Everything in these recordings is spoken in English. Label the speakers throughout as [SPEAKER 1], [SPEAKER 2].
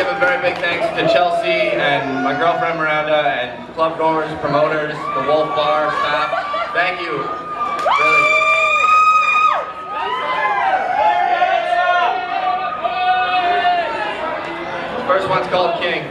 [SPEAKER 1] give a very big thanks to Chelsea and my girlfriend Miranda and club goers, promoters, the Wolf Bar staff. Thank you. Really. The first one's called King.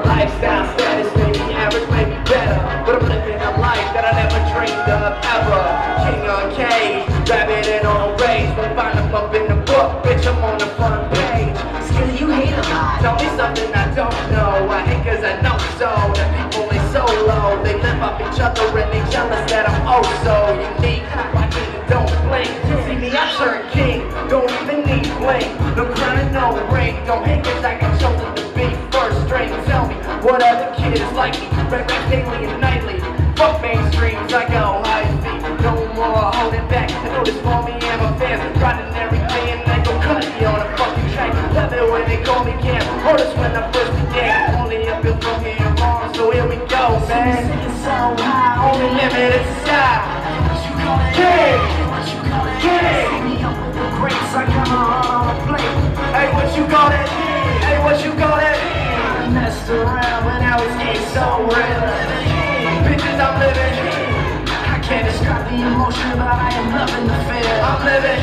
[SPEAKER 2] Lifestyle status, maybe average, maybe better, but I'm living a life that I never dreamed of ever. King on cage, rabbit and on a rage. Won't find them up in the book, bitch, I'm on the front page. Skilly, you hate a lot. Tell me something I don't know. I hate cause I know so. The people ain't so low. They live off each other and they jealous that I'm oh so unique. My king don't blink. See me, I turn king. Don't even need bling. No crown and no ring. Don't hate cause I got chosen to be first string. Tell me what other kid is like me. Rap daily and nightly. Fuck mainstreams, I go high feet. No more holding back. I know this for me and my fans. Riding every day and I go cut me on a fucking track. Love it when they call me Cam. Heard us when I first began. Only a bill from here on, so here we go, man. So high, only limit is the sky. King, king. Greats, I got my heart on a plate. Hey, what you call that? Hey, what you call that? I messed around when I was getting so real. Bitches, I'm living. I can't describe the emotion, but I am loving the feel. I'm living.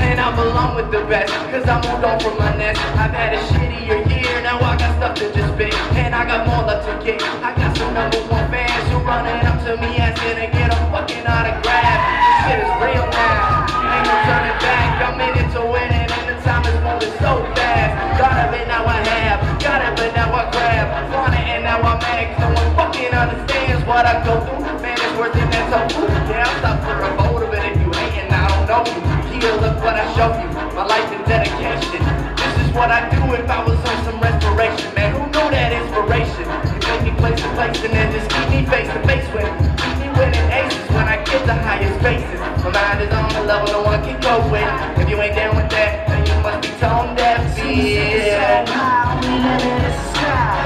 [SPEAKER 2] And I belong with the best, cause I moved on from my nest. I've had a shittier year, now I got stuff to just spit. And I got more love to get. I got some #1 fans who running up to me asking to get a fucking autograph. This shit is real now, ain't no turning back. I'm in it to win it, and the time is moving so fast. Got it, but now I have. Got it, but now I grab. Want it, and now I'm mad, cause no one fucking understands what I go through. Man, it's worth it, that's so cool. Yeah, I'm stuck for a voter, but if you hating, I don't know you. Here, look what I show you. My life and dedication. This is what I do if I was on some respiration. Man, who knew that inspiration? You take me place to place and then just keep me face to face with. Keep me winning aces when I get the highest bases. My mind is on the level no one can go with. If you ain't down with that, then you must be tone deaf. Yeah.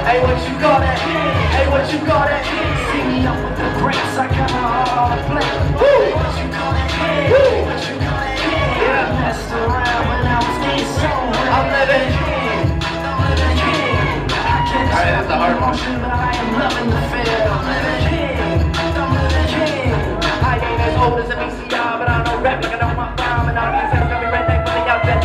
[SPEAKER 2] Hey, what you call that? Hey, what you call that? See me up with the greats, I got my heart on the plate. Woo! What you call that? Woo! What you call that? Yeah. I messed around when I was getting so real. I'm living.
[SPEAKER 1] Alright, that's a hard one.
[SPEAKER 2] But I am loving the feel. I'm living. I ain't as old as a VCR, but I know rap like I know my rhyme. And all these things got me right back when they got that.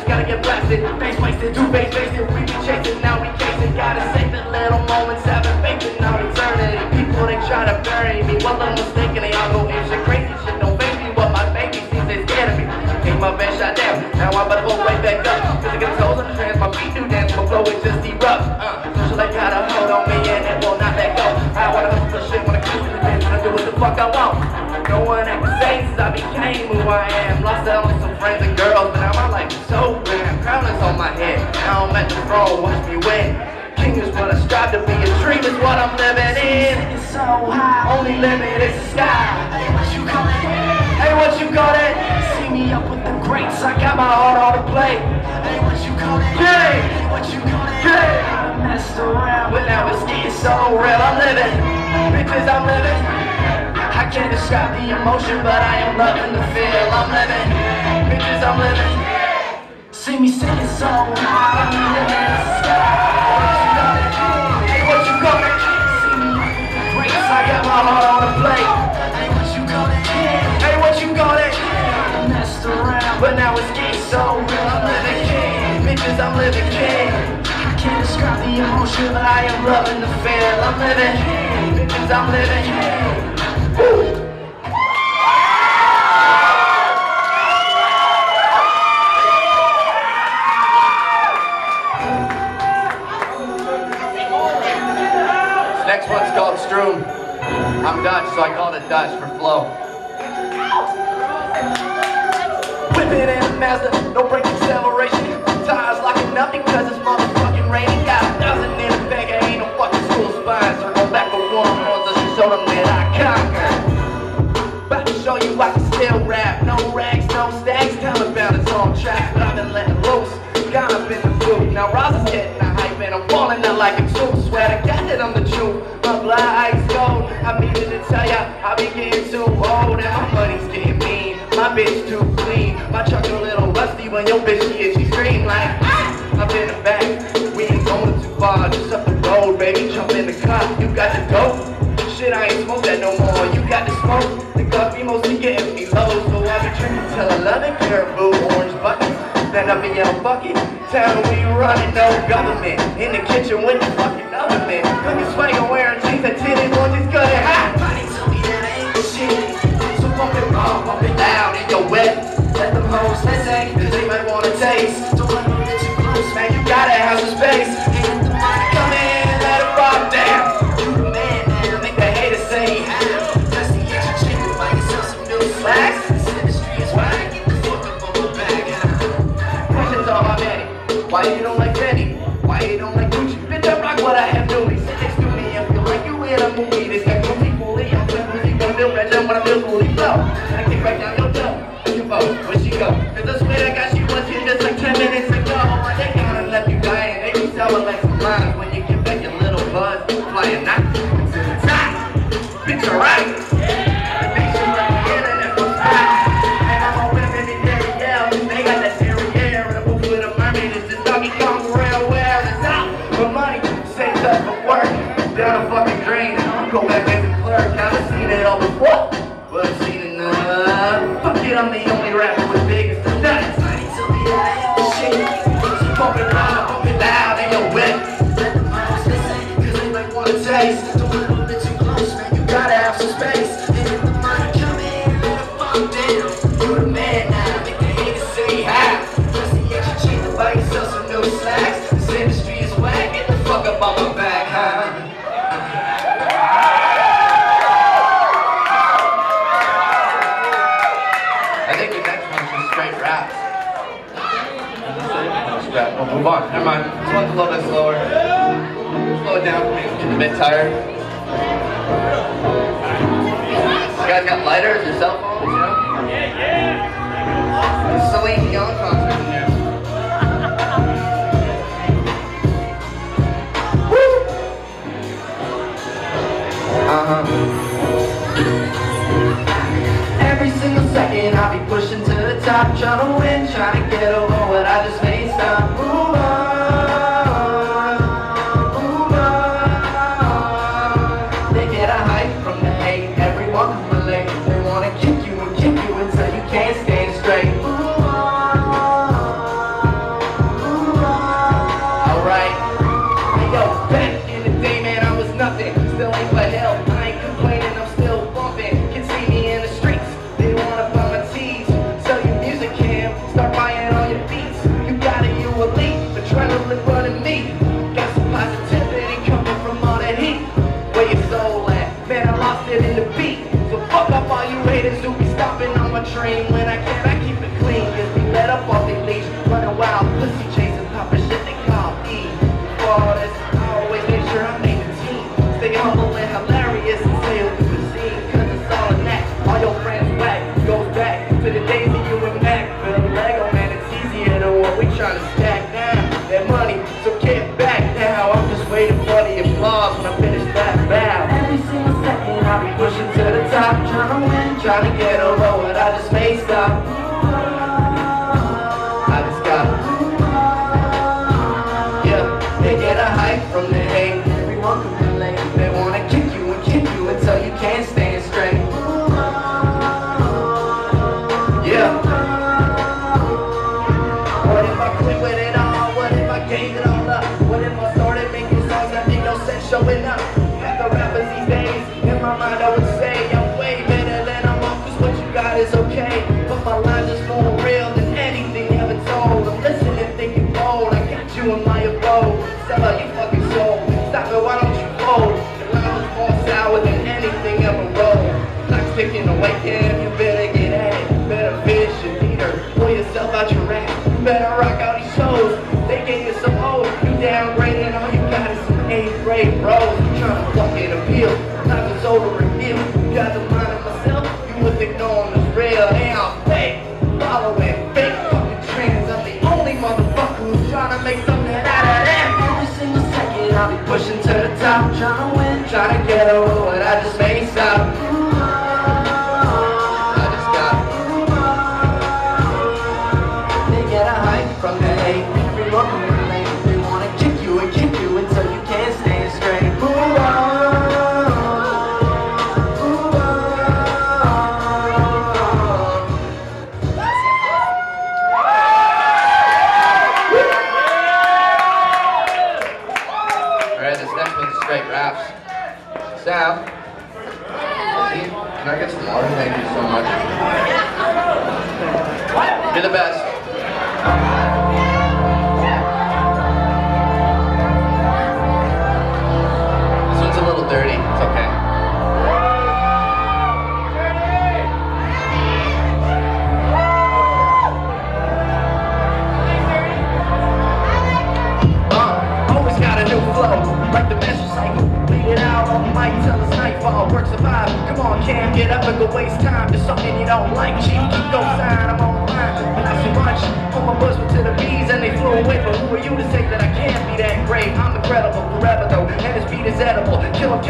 [SPEAKER 2] Gotta get blasted, face wasted, do face wasted. We be chasing, now we chasing. Gotta save the little moments, having faith in our eternity. People they try to bury me, well I'm mistaken. They all go in shit crazy shit. Don't face me, what my baby seems they scared of me. Take my best shot down, now I'm about to go right back up. Cause I get toes on the trans, my feet do dance, my flow is just erupt. So they got a hold on me and it will not let go. I wanna hustle the shit, wanna cruise the dance, wanna do what the fuck I want. No one ever says since I became who I am. Lost out on some friends and girls, but now my life is so grand. Crown is on my head, now I'm at the throne, watch me win. King is what I strive to be, a dream is what I'm living in. It's so high, only limit is the sky. Hey, what you call it? Hey, what you call it? See me up with the greats, I got my heart on the plate. Hey, what you call it? Hey, what you call it? Hey, I messed around, but now it's getting so real. I'm living, bitches, I'm living. I can't describe the emotion, but I am loving the feel. I'm living, bitches, I'm living. See me singing so high, I'm living in the sky. Hey, what you call it? See me with the greats, I got my heart on the plate. Hey, what you call it? Hey, what you call it? I messed around, but now it's getting so real. I'm living king, bitches, I'm living king. I can't describe the emotion, but I am loving the feel. I'm living, bitches, I'm living. Woo!
[SPEAKER 1] Next one's called Stroom. I'm Dutch, so I called it Dutch for flow.
[SPEAKER 2] Whipping in a Mazda, no brake acceleration. Tires locking up because it's motherfucking raining. Got 1,000 in the bag, I ain't no fucking school spine. Circle back for one more, so she showed them that I conquer. About to show you I can still rap. No rags, no stacks, tell about its own tracks. But I've been letting loose, got up in the blue. Now Roz is getting the hype and I'm falling out like a tool. Swear to God that I'm the truth. fly ice cold. I meaning to tell ya, I be getting too old and my money's getting mean. My bitch too clean, my truck a little rusty when your bitch she scream like ah! Up in the back, we ain't going too far, just up the road, baby. Jump in the car, you got the dope. Shit, I ain't smoke that no more. You got the smoke. The coffee mostly getting me low, so I be drinking till 11. Caribou orange buckets. Stand up in your bucket. Town we running, no government. In the kitchen with the fucking oven. Cooking swagger wearing jeans that titty boy just cut it hot. Money tell me that I ain't the shit. So pump it raw, pump it loud in your wet. Let them hoes listen, cause they might wanna taste. Don't let them get too close, man. You gotta have some space. Ain't the money come in, let it fall down. Say how just to get your chicken, buy yourself some new slacks. This industry is whack, get the fuck up on my back. Questions on my daddy. Why you don't like Fendi? Why you don't like Gucci? Bitch, I rock what I have to me. Sit next to me and feel like you in a movie. This guy comes fully. I'm playing music, gonna feel rich, I wanna feel fully flow. I kick right down your toe. You vote, where she go? Cause I swear to God she was here just like 10 minutes ago. They gonna left you dying. They be selling like some lines when you get back your little buzz. Flying knots to the top. Bitch, alright? The nation like the internet for fire. And I'm a women in Darielle. They got that derriere. And a booth with a mermaid. It's this doggy Kong real where it's out. For money, saved up for work. Down a fucking drain. And I'll go back as a clerk. I've seen it all before. But I've seen enough. Fuck it, I'm the only rapper with big as the nuts. Money tell me that I ain't the shit. So pump it loud, pump it loud. Ain't no wet. Let the moms listen. Cause they might wanna taste. Don't let them get too close, man. Gotta have some space. And if the money come in, let it fall down. You the man now, make the haters say hi. Just to get your cheap to buy yourself some new slacks. This industry is whack, get the fuck up on my back, huh? I think the next one's just straight raps. We'll move on. Never mind. This one's a little bit slower. Slow it down for me. I'm getting a bit tired. You guys got lighters or cell phones, you know? Yeah. The Celine Dion concert in here. Woo! Every single second I'll be pushing to the top, trying to win, trying to get over what I just made stop. Move on, move on. They get a hype from the hate, everyone can relate. They wanna kick you until you can't stand straight. Move on. Alright. Hey yo, back in the day, man, I was nothing. Still ain't but hell. I ain't complaining, I'm still bumping. Can see me in the streets. They wanna buy my tees. Sell your music, Cam. Start buying all your beats. You got it, you elite. Adrenaline running me. Got some positivity coming from all that heat. Where your soul at? Man, I lost it in the beat. So fuck up all you haters who be stopping on my train. When I can, I keep it clean. Just be let up off their leash. Running wild, pussy chasing, popping shit they call E. For all this, I always make sure I make the team. Stay humble and hilarious and sail through the scene. Cause it's all in that. All your friends whack. Goes back to the days of you and Mac. Build Lego, man, it's easier than what we trying to stack down. That money, so get back now. I'm just waiting for the applause when I finish that bow. Every single second I'll be pushing to the top, trying to win, trying to get over what I just made stop. I just got yeah, they get a hype from the hate. Everyone can relate. They wanna kick you until you can't stand straight. Yeah. What if I quit with it all? What if I gave it all up? What if I started making songs that make no sense showing up? Half the rappers these days, in my mind I would say I'm way better than I'm off, cause what you got is okay. But my lines is more real than anything ever told. I'm listening, thinking bold, I got you in my abode. Sell out your fucking soul, stop it, why don't you fold? Your line is more sour than anything ever rolled. Clock's ticking away, Cam, you better get at it. Better fish and eater, pull yourself out your rap. You better rock out these shows, they gave you some hoes. You downgraded, all you got is some 8th grade bros. You tryna fucking appeal, time is over reveal. You got the mind of myself, you would think no one was real. Hey, I'm fake, following fake fucking trends. I'm the only motherfucker who's tryna make something out of that. Every single second I'll be pushing to the top, tryna win, tryna get over what I just made stop. I just got. They get a hype from the hate. Everyone who relates, they wanna kick you and kick you until you can't stand straight. Move on.
[SPEAKER 1] Alright, this next one's straight raps. Sal, can I get some water? Thank you so much. You're the best. This one's a little dirty. It's okay.
[SPEAKER 2] Always got a new flow, like the measure cycle. Bleed it out on the mic till it's nightfall. Work survive. Come on, Cam, get up and go waste time. Just something you don't like. Chief, keep those sign. I'm on the line, but not too much. Put my buzz to the bees and they flew away. But who are you to say that I can't be that great? I'm incredible forever though, and this beat is edible. Kill 'em,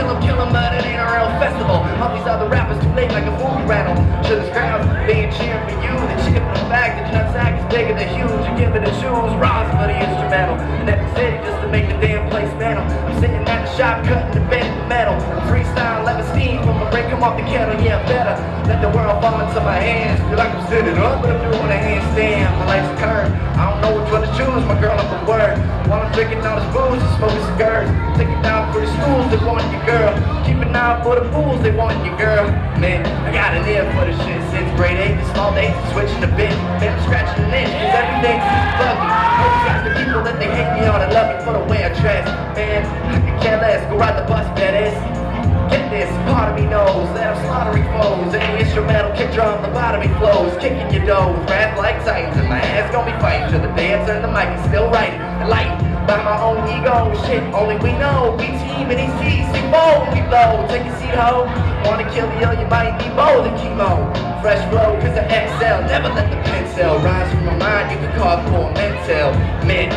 [SPEAKER 2] but it ain't a real festival. All these other rappers too late like a movie rental. To this crowd, they ain't cheering for you. They cheering for the fact that your nutsack is bigger than huge. You give it a shoes, Ross for the instrumental. And every city just to make the damn place metal. I'm sitting at the shop cutting the bed in metal. I'm freestyle, let the steam from my brain come off the kettle. Yeah, better let the world fall into my hands. Feel like I'm standing up, but I'm doing a handstand. My life's a curve. I don't know which one to choose. My girl up a word. While I'm drinking all this booze and smoking cigars. Take it down for the schools, they want your girl. Keep an eye for the fools, they want your girl. Man, I got an ear for the shit since grade 8. The small days, switching the bit. Man, I'm scratching an itch, cause everything seems buggy. Always got the people that they hate me on and love me for the way I dress. Man, I could care less, go ride the bus, badass. Get this, part of me knows that I'm slaughtering foes. And the instrumental kick drum, lobotomy flows. Kicking your dough, rap like titans. And my ass gonna be fighting till the day I turn the mic and still writing. Enlightened by my own ego, shit, only we know. We team and these C's, see bold, we blow. Take a seat, ho. Wanna kill me, you might need more than chemo. Fresh flow, cause I excel. Never let the pencil rise from my mind. You can call it for mental. Man,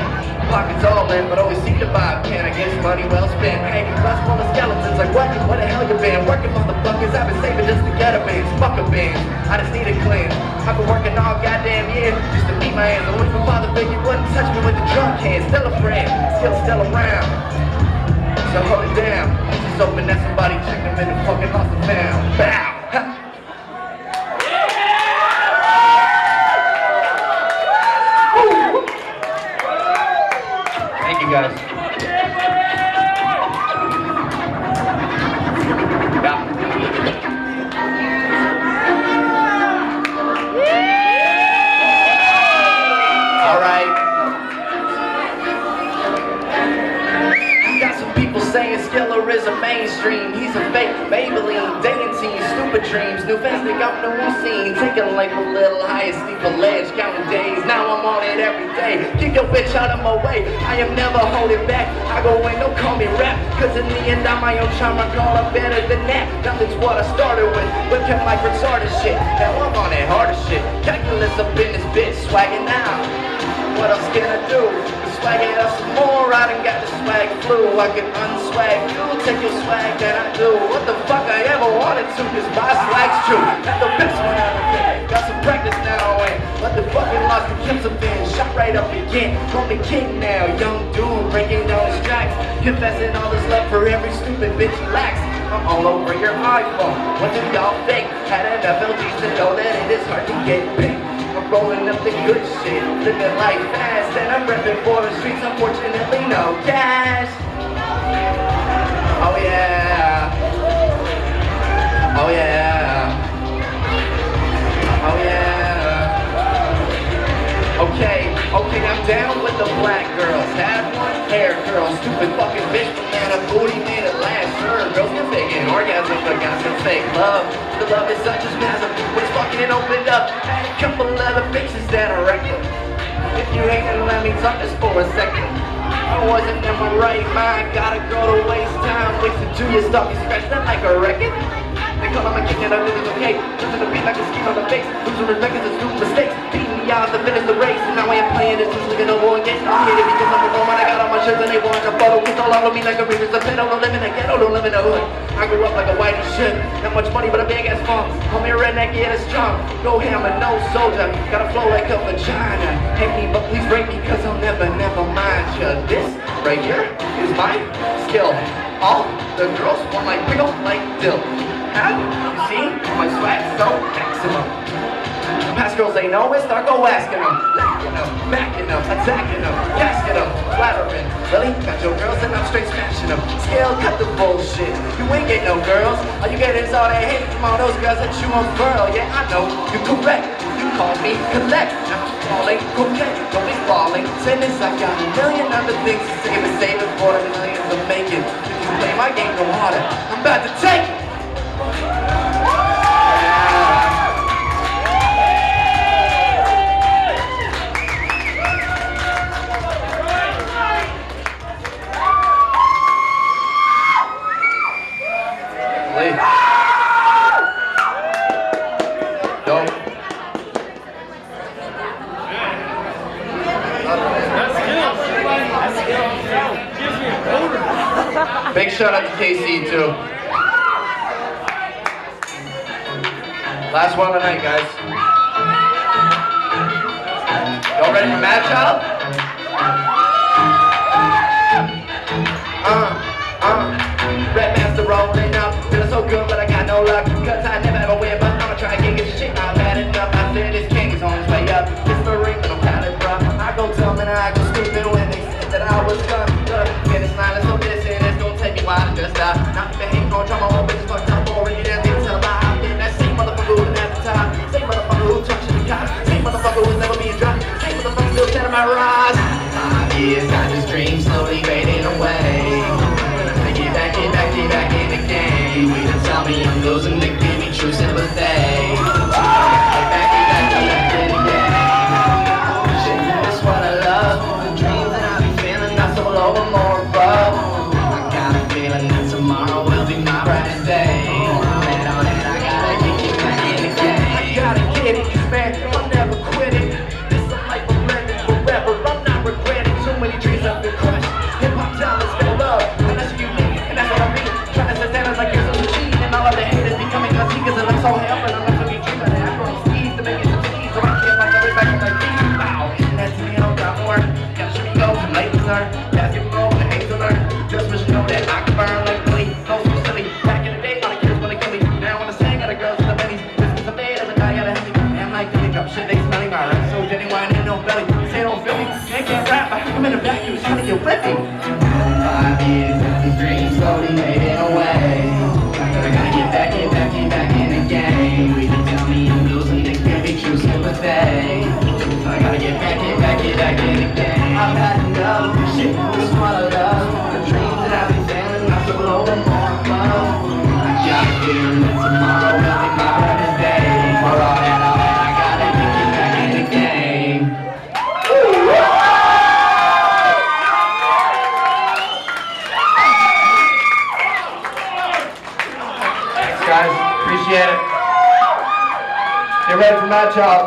[SPEAKER 2] pockets all in, but always seem to buy a pen. I guess money well spent. Hey, bus full of skeletons, like what? What the hell you been? Working motherfuckers, I've been saving just to get a bins. Fuck a bins, I just need a cleanse. I've been working all goddamn year just to meet my ends. I wish my father figure wouldn't touch me with the drunk hand. Still a friend, still around. So hold it down. Just hoping that somebody checked them in and fucking lost and found. Bow! Ha.
[SPEAKER 1] Thank you guys.
[SPEAKER 2] Saying Skiller is a mainstream. He's a fake Maybelline, dating team, stupid dreams. New fans think I'm the new scene. Taking life a little higher, steep a ledge, counting days. Now I'm on it every day. Kick your bitch out of my way. I am never holding back. I go in, don't call me rap. Cause in the end, I'm my own charm. I call it better than that. Nothing's what I started with. Whip him like retarded shit. Now I'm on that harder shit. Calculus up in this bitch, swagging out. What else can I do? Swag it up some more, I done got the swag flu. I can unswag you, take your swag that I do. What the fuck I ever wanted to, cause my swag's true. That's the best one out of it. Got some practice now and let the fucking lost the kids have been shot right up again. Call me king now, young dude breaking down his tracks. Confessing all this love for every stupid bitch he lacks. I'm all over your iPhone. What do y'all think? Had enough LGs to know that it is hard to get picked. I'm rolling up the good shit, living life fast, and I'm repping for the streets, unfortunately no cash. Oh yeah. Oh yeah. Oh yeah. Okay, I'm down with the black girls. Have one hair girl, stupid fucking bitch from that a booty made it last. Sure, girls can fake an orgasm, but got some fake love. The love is such a spasm when it's fucking opened up. Had a couple other bitches that I reckon. If you ain't gonna let me talk this for a second. I wasn't in my right mind, gotta go to waste time. Wasted 2 years talking, scratch that like a record. They call I'm a king and I think it's okay. Listen to me like a skin on the face. Losing respect is a stupid mistake. Beating me out to finish the race. And now I am playing this just looking over against. I'm here because I'm a woman. I got all my shirts and they want a photo. Kiss all over me like a river's a pedal. Don't live in the ghetto, don't live in the hood. I grew up like a whitey shit. Not much money, but a big ass funk. Call me a redneck, yeah, that's strong. Go hammer, no soldier. Got a flow like a vagina. Hate me, but please break me, cause I'll never mind you. This right here is my skill. All the girls want my pickle like dill. Have you seen my swag so maximum? Past girls they know it, start go asking them. Lacking them, backing them, attacking them, casking them, flattering. Really? Got your girls and I'm straight smashing them. Scale, cut the bullshit. You ain't get no girls. All you get is all that hate from all those girls that you unfurl. Yeah, I know, you're correct. You call me collect. I'm falling, coquette. Don't be falling. Say this, I got a million other things to say, but save it for the millions of making. If you play my game, go harder. I'm about to take it. Big shout out to KC too. Last one of the night, guys. Y'all ready for Madchild? Red Master rolling up, feeling so good, but I got no luck. Cause I never ever win, but I'ma try and get shit. I've had enough. I said this king is on his way up. It's the ring, but I'm counting, bro. I go dumb and I go stupid when they said that I was done. Finish line, let's go this and it's gonna take me a while to just stop. Not even hate, no drama, all bitches fucked up already. Then they tell about I've been that same motherfucker who's at the top. Same motherfucker who talks to the cops. Same motherfucker who's never being dropped. Same motherfucker still setting my rise. 5 years, got this dream slowly fading away. Get back in the game. We done tell me I'm losing, they give me true sympathy. Get back in the game. Shit, that's what I love. The dreams that I be feeling, not so low but more above. I got a feeling that tomorrow will be my brightest day. And on it, I gotta get back in the game. I gotta get it, man, I'll never quit it. This is life of living forever, I'm not regretting. Too many dreams have been crushed. Hip-hop talent, spell love, and that's what you need. Like you're so cheap, and all of the haters becoming us because I'm so helping. I'm not gonna be dreaming. I'm gonna squeeze to make it some cheese, so I can't like everybody on my feet. Wow, that's me, I don't got more. Gotta shoot me go, some ladies learn. Basket roll, the haters learn. Just wish you know that I can burn like Billy. Go so silly. Back in the day, all the kids wanna kill me. Now when I sing, got the girls in the minis. This is a bed, and I gotta help me. I'm like the drop shit, they smelling my rap. So genuine, ain't no belly. Say don't feel me. They can't rap, I'm in the vacuum, trying to get with me. 5 years, these dreams slowly fading away. I gotta get back in the game. We done tell me I'm losing, they can't be true sympathy. I gotta get back in the game. I've had enough, shit, this is what I love. The dreams that I've been feeling, not so low and more above. I got a feeling that tomorrow will be my brightest day. For all that, I gotta get back in the game. Guys, appreciate it. Get ready for Madchild.